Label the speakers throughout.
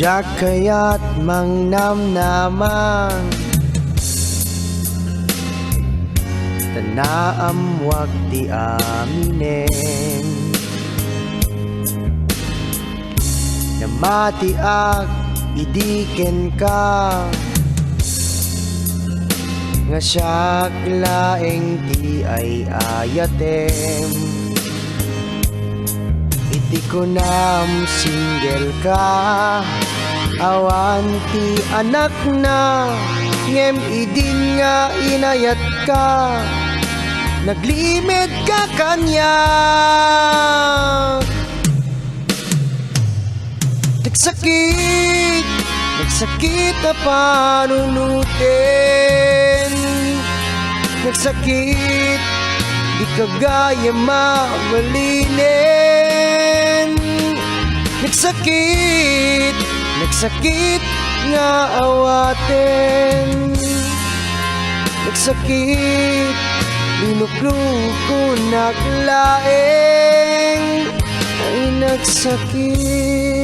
Speaker 1: Jak kaya't mangnamnaman Tanaam wag ti aminen Namati ak idiken ka Nga siyak laeng ti ay ayatem Iti ko nam single ka Awan ti anak na Ngem idin nga inayat ka Naglimit ka kanya Nagsakit na panunutin Nagsakit, di kagaya mabalinin Nagsakit nga awatin Nagsakit, linukluko naglaeng Ay nagsakit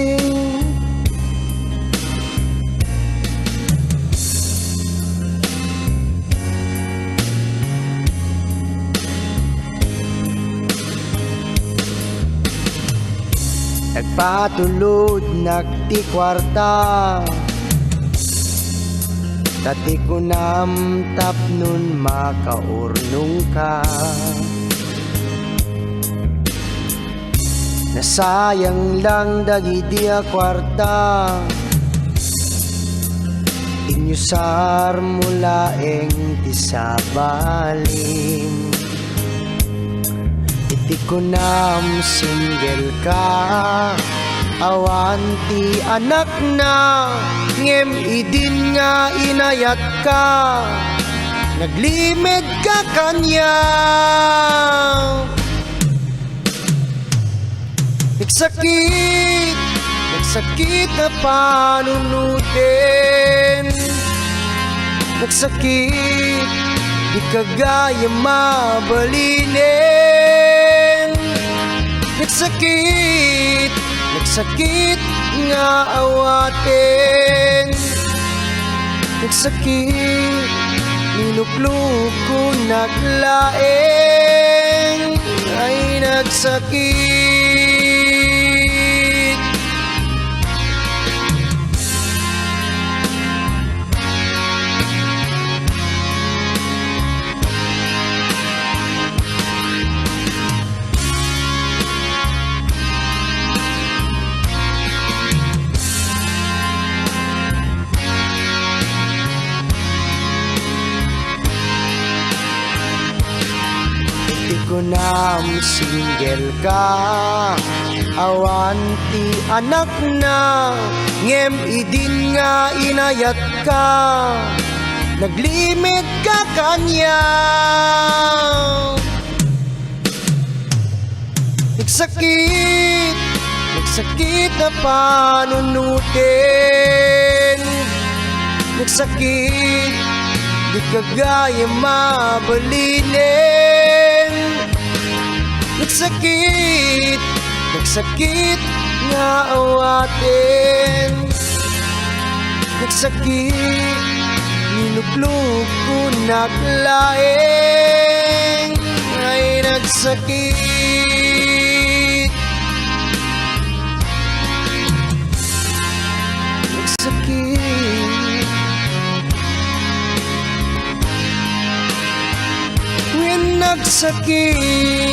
Speaker 1: Nagpatulod nagti kwarta Tati ko nam tapnon makaurnong ka Nasayang lang dagiti a kwarta Inyusar mulaeng ti sabalim Iti ko nam single ka Awan ti anak na Ngem idin nga inayat ka Naglimit ka kanya Nagsakit na panunutin Nagsakit, di kagaya mabalinin Nagsakit nga awatin Nagsakit, linukluko naglaeng Ay nagsakit Ko nam single ka Awan ti anak na Ngem idin nga inayat ka Naglimit ka kanya Nagsakit na panunutin Nagsakit, di kagaya mabalinin Nagsakit nga awatin Nagsakit, linukluko naglaeng Ay nagsakit Nagsakit